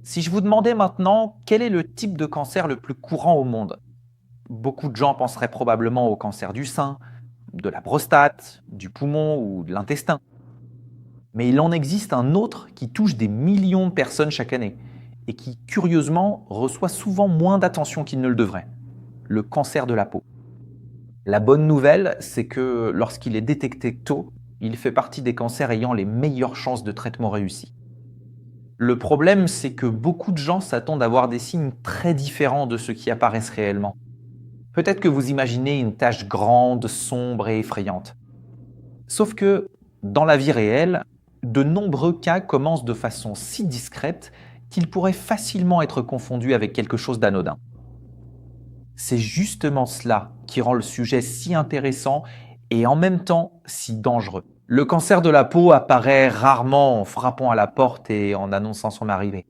Si je vous demandais maintenant quel est le type de cancer le plus courant au monde, beaucoup de gens penseraient probablement au cancer du sein, de la prostate, du poumon ou de l'intestin. Mais il en existe un autre qui touche des millions de personnes chaque année et qui, curieusement, reçoit souvent moins d'attention qu'il ne le devrait, le cancer de la peau. La bonne nouvelle, c'est que lorsqu'il est détecté tôt, il fait partie des cancers ayant les meilleures chances de traitement réussi. Le problème, c'est que beaucoup de gens s'attendent à voir des signes très différents de ceux qui apparaissent réellement. Peut-être que vous imaginez une tache grande, sombre et effrayante. Sauf que, dans la vie réelle, de nombreux cas commencent de façon si discrète qu'ils pourraient facilement être confondus avec quelque chose d'anodin. C'est justement cela qui rend le sujet si intéressant et en même temps si dangereux. Le cancer de la peau apparaît rarement en frappant à la porte et en annonçant son arrivée.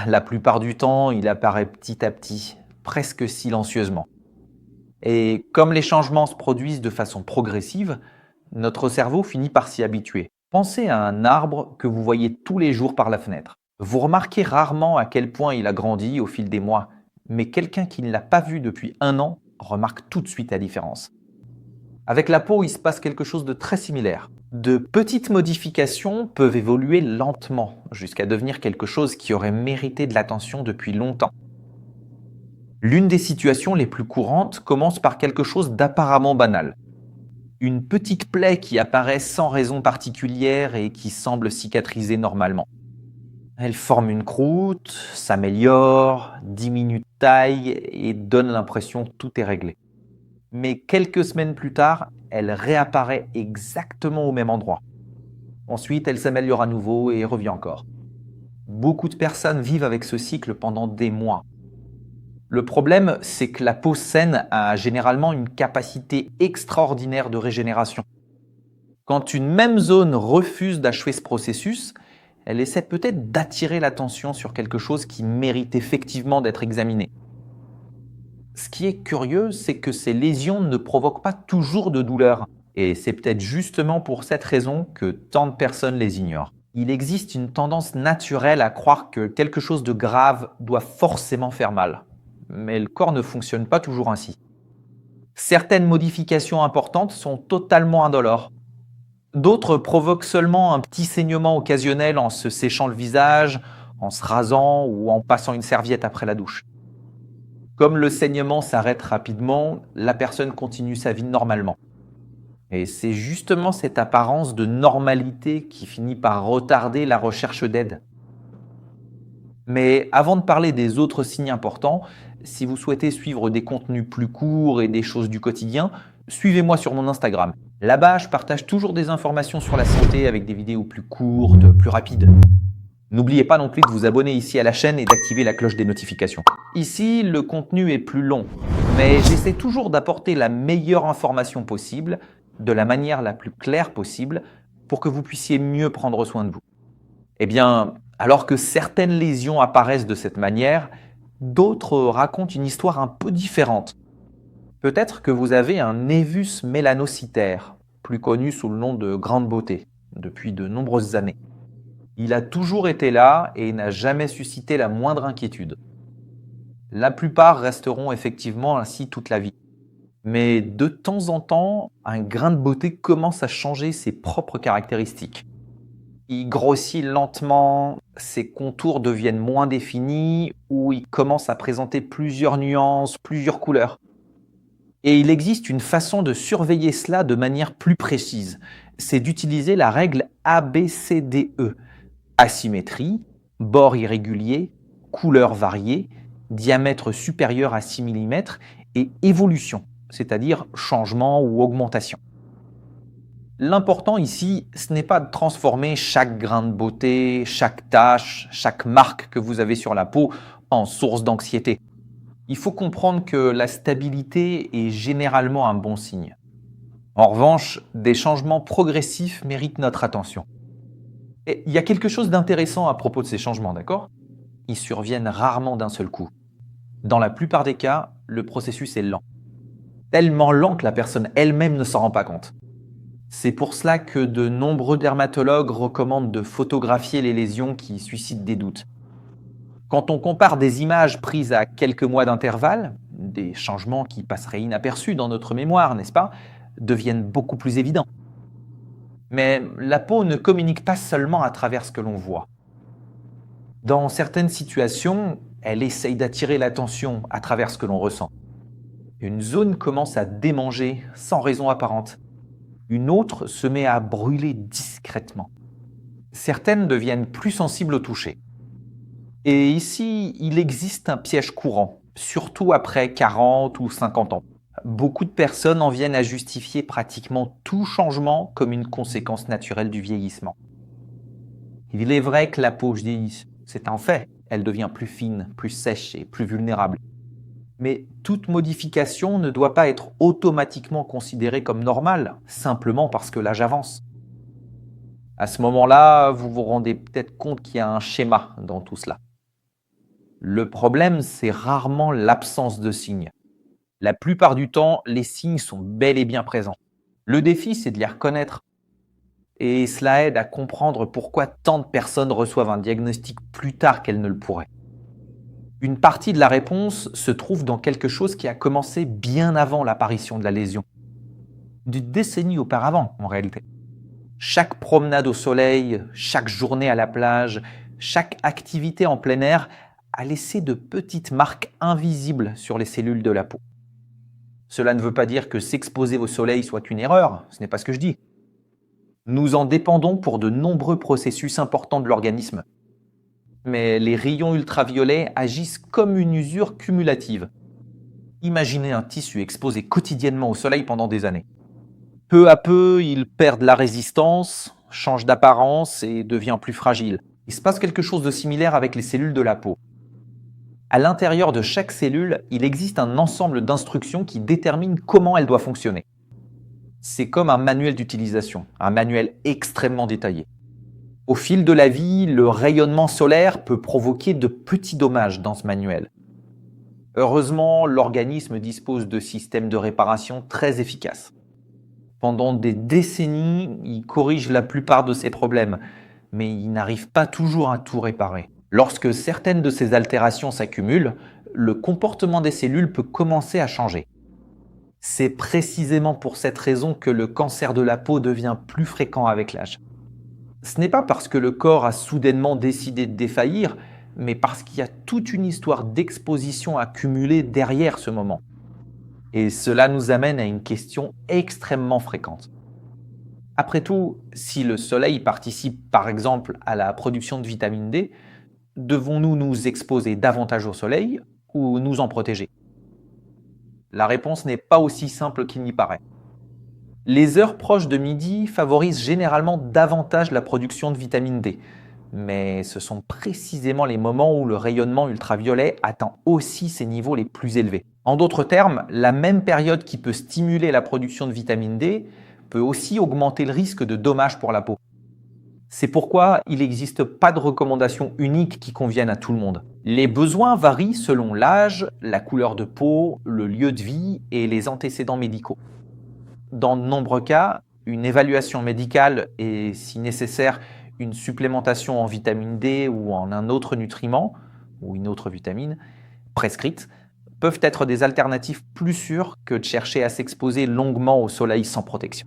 La plupart du temps, il apparaît petit à petit, presque silencieusement. Et comme les changements se produisent de façon progressive, notre cerveau finit par s'y habituer. Pensez à un arbre que vous voyez tous les jours par la fenêtre. Vous remarquez rarement à quel point il a grandi au fil des mois, mais quelqu'un qui ne l'a pas vu depuis un an remarque tout de suite la différence. Avec la peau, il se passe quelque chose de très similaire. De petites modifications peuvent évoluer lentement jusqu'à devenir quelque chose qui aurait mérité de l'attention depuis longtemps. L'une des situations les plus courantes commence par quelque chose d'apparemment banal. Une petite plaie qui apparaît sans raison particulière et qui semble cicatriser normalement. Elle forme une croûte, s'améliore, diminue de taille et donne l'impression que tout est réglé. Mais quelques semaines plus tard, elle réapparaît exactement au même endroit. Ensuite, elle s'améliore à nouveau et revient encore. Beaucoup de personnes vivent avec ce cycle pendant des mois. Le problème, c'est que la peau saine a généralement une capacité extraordinaire de régénération. Quand une même zone refuse d'achever ce processus, elle essaie peut-être d'attirer l'attention sur quelque chose qui mérite effectivement d'être examiné. Ce qui est curieux, c'est que ces lésions ne provoquent pas toujours de douleur. Et c'est peut-être justement pour cette raison que tant de personnes les ignorent. Il existe une tendance naturelle à croire que quelque chose de grave doit forcément faire mal. Mais le corps ne fonctionne pas toujours ainsi. Certaines modifications importantes sont totalement indolores. D'autres provoquent seulement un petit saignement occasionnel en se séchant le visage, en se rasant ou en passant une serviette après la douche. Comme le saignement s'arrête rapidement, la personne continue sa vie normalement. Et c'est justement cette apparence de normalité qui finit par retarder la recherche d'aide. Mais avant de parler des autres signes importants, si vous souhaitez suivre des contenus plus courts et des choses du quotidien, suivez-moi sur mon Instagram. Là-bas, je partage toujours des informations sur la santé avec des vidéos plus courtes, plus rapides. N'oubliez pas non plus de vous abonner ici à la chaîne et d'activer la cloche des notifications. Ici, le contenu est plus long, mais j'essaie toujours d'apporter la meilleure information possible, de la manière la plus claire possible, pour que vous puissiez mieux prendre soin de vous. Eh bien, alors que certaines lésions apparaissent de cette manière, d'autres racontent une histoire un peu différente. Peut-être que vous avez un névus mélanocytaire, plus connu sous le nom de grain de beauté, depuis de nombreuses années. Il a toujours été là et n'a jamais suscité la moindre inquiétude. La plupart resteront effectivement ainsi toute la vie. Mais de temps en temps, un grain de beauté commence à changer ses propres caractéristiques. Il grossit lentement, ses contours deviennent moins définis ou il commence à présenter plusieurs nuances, plusieurs couleurs. Et il existe une façon de surveiller cela de manière plus précise. C'est d'utiliser la règle ABCDE. Asymétrie, bord irrégulier, couleur variée, diamètre supérieur à 6 mm et évolution, c'est-à-dire changement ou augmentation. L'important ici, ce n'est pas de transformer chaque grain de beauté, chaque tache, chaque marque que vous avez sur la peau en source d'anxiété. Il faut comprendre que la stabilité est généralement un bon signe. En revanche, des changements progressifs méritent notre attention. Et il y a quelque chose d'intéressant à propos de ces changements, d'accord? Ils surviennent rarement d'un seul coup. Dans la plupart des cas, le processus est lent. Tellement lent que la personne elle-même ne s'en rend pas compte. C'est pour cela que de nombreux dermatologues recommandent de photographier les lésions qui suscitent des doutes. Quand on compare des images prises à quelques mois d'intervalle, des changements qui passeraient inaperçus dans notre mémoire, n'est-ce pas, deviennent beaucoup plus évidents. Mais la peau ne communique pas seulement à travers ce que l'on voit. Dans certaines situations, elle essaye d'attirer l'attention à travers ce que l'on ressent. Une zone commence à démanger sans raison apparente. Une autre se met à brûler discrètement. Certaines deviennent plus sensibles au toucher. Et ici, il existe un piège courant, surtout après 40 ou 50 ans. Beaucoup de personnes en viennent à justifier pratiquement tout changement comme une conséquence naturelle du vieillissement. Il est vrai que la peau vieillit, c'est un fait. Elle devient plus fine, plus sèche et plus vulnérable. Mais toute modification ne doit pas être automatiquement considérée comme normale, simplement parce que l'âge avance. À ce moment-là, vous vous rendez peut-être compte qu'il y a un schéma dans tout cela. Le problème, c'est rarement l'absence de signes. La plupart du temps, les signes sont bel et bien présents. Le défi, c'est de les reconnaître. Et cela aide à comprendre pourquoi tant de personnes reçoivent un diagnostic plus tard qu'elles ne le pourraient. Une partie de la réponse se trouve dans quelque chose qui a commencé bien avant l'apparition de la lésion. Des décennies auparavant, en réalité. Chaque promenade au soleil, chaque journée à la plage, chaque activité en plein air a laissé de petites marques invisibles sur les cellules de la peau. Cela ne veut pas dire que s'exposer au soleil soit une erreur, ce n'est pas ce que je dis. Nous en dépendons pour de nombreux processus importants de l'organisme. Mais les rayons ultraviolets agissent comme une usure cumulative. Imaginez un tissu exposé quotidiennement au soleil pendant des années. Peu à peu, il perd la résistance, change d'apparence et devient plus fragile. Il se passe quelque chose de similaire avec les cellules de la peau. À l'intérieur de chaque cellule, il existe un ensemble d'instructions qui déterminent comment elle doit fonctionner. C'est comme un manuel d'utilisation, un manuel extrêmement détaillé. Au fil de la vie, le rayonnement solaire peut provoquer de petits dommages dans ce manuel. Heureusement, l'organisme dispose de systèmes de réparation très efficaces. Pendant des décennies, il corrige la plupart de ces problèmes, mais il n'arrive pas toujours à tout réparer. Lorsque certaines de ces altérations s'accumulent, le comportement des cellules peut commencer à changer. C'est précisément pour cette raison que le cancer de la peau devient plus fréquent avec l'âge. Ce n'est pas parce que le corps a soudainement décidé de défaillir, mais parce qu'il y a toute une histoire d'exposition accumulée derrière ce moment. Et cela nous amène à une question extrêmement fréquente. Après tout, si le soleil participe par exemple à la production de vitamine D, devons-nous nous exposer davantage au soleil ou nous en protéger? La réponse n'est pas aussi simple qu'il n'y paraît. Les heures proches de midi favorisent généralement davantage la production de vitamine D, mais ce sont précisément les moments où le rayonnement ultraviolet atteint aussi ses niveaux les plus élevés. En d'autres termes, la même période qui peut stimuler la production de vitamine D peut aussi augmenter le risque de dommages pour la peau. C'est pourquoi il n'existe pas de recommandation unique qui convienne à tout le monde. Les besoins varient selon l'âge, la couleur de peau, le lieu de vie et les antécédents médicaux. Dans de nombreux cas, une évaluation médicale et, si nécessaire, une supplémentation en vitamine D ou en un autre nutriment ou une autre vitamine prescrite peuvent être des alternatives plus sûres que de chercher à s'exposer longuement au soleil sans protection.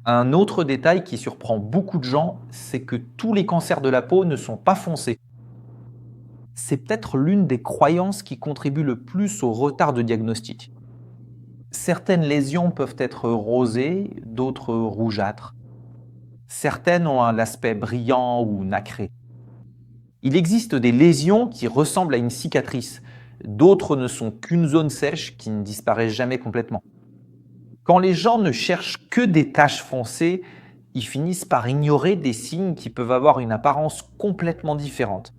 Un autre détail qui surprend beaucoup de gens, c'est que tous les cancers de la peau ne sont pas foncés. C'est peut-être l'une des croyances qui contribue le plus au retard de diagnostic. Certaines lésions peuvent être rosées, d'autres rougeâtres. Certaines ont un aspect brillant ou nacré. Il existe des lésions qui ressemblent à une cicatrice, d'autres ne sont qu'une zone sèche qui ne disparaît jamais complètement. Quand les gens ne cherchent que des taches foncées, ils finissent par ignorer des signes qui peuvent avoir une apparence complètement différente.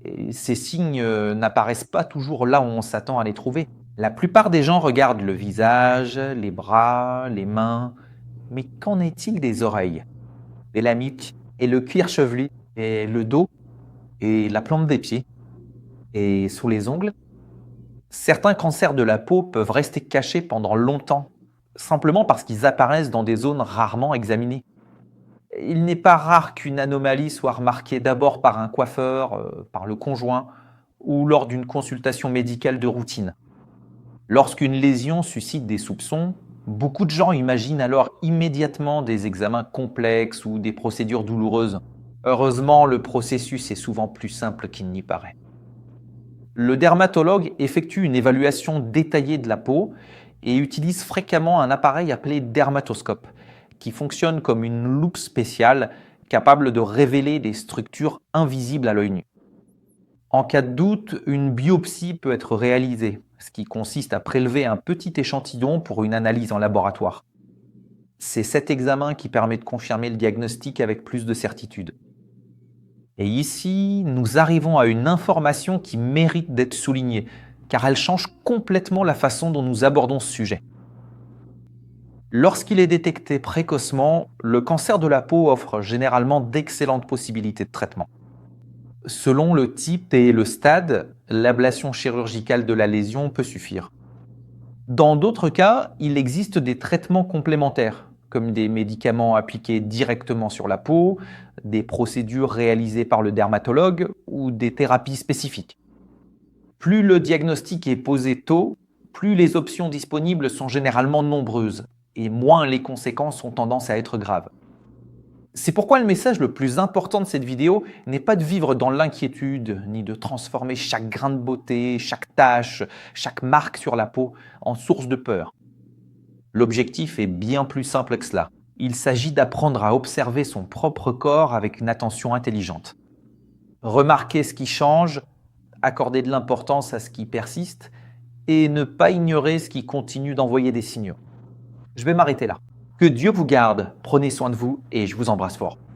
Et ces signes n'apparaissent pas toujours là où on s'attend à les trouver. La plupart des gens regardent le visage, les bras, les mains, mais qu'en est-il des oreilles, des lamiques et le cuir chevelu et le dos et la plante des pieds et sous les ongles? Certains cancers de la peau peuvent rester cachés pendant longtemps, simplement parce qu'ils apparaissent dans des zones rarement examinées. Il n'est pas rare qu'une anomalie soit remarquée d'abord par un coiffeur, par le conjoint, ou lors d'une consultation médicale de routine. Lorsqu'une lésion suscite des soupçons, beaucoup de gens imaginent alors immédiatement des examens complexes ou des procédures douloureuses. Heureusement, le processus est souvent plus simple qu'il n'y paraît. Le dermatologue effectue une évaluation détaillée de la peau et utilise fréquemment un appareil appelé dermatoscope, qui fonctionne comme une loupe spéciale capable de révéler des structures invisibles à l'œil nu. En cas de doute, une biopsie peut être réalisée, ce qui consiste à prélever un petit échantillon pour une analyse en laboratoire. C'est cet examen qui permet de confirmer le diagnostic avec plus de certitude. Et ici, nous arrivons à une information qui mérite d'être soulignée, car elle change complètement la façon dont nous abordons ce sujet. Lorsqu'il est détecté précocement, le cancer de la peau offre généralement d'excellentes possibilités de traitement. Selon le type et le stade, l'ablation chirurgicale de la lésion peut suffire. Dans d'autres cas, il existe des traitements complémentaires, comme des médicaments appliqués directement sur la peau, des procédures réalisées par le dermatologue ou des thérapies spécifiques. Plus le diagnostic est posé tôt, plus les options disponibles sont généralement nombreuses et moins les conséquences ont tendance à être graves. C'est pourquoi le message le plus important de cette vidéo n'est pas de vivre dans l'inquiétude, ni de transformer chaque grain de beauté, chaque tache, chaque marque sur la peau en source de peur. L'objectif est bien plus simple que cela. Il s'agit d'apprendre à observer son propre corps avec une attention intelligente. Remarquer ce qui change, accorder de l'importance à ce qui persiste et ne pas ignorer ce qui continue d'envoyer des signaux. Je vais m'arrêter là. Que Dieu vous garde, prenez soin de vous et je vous embrasse fort.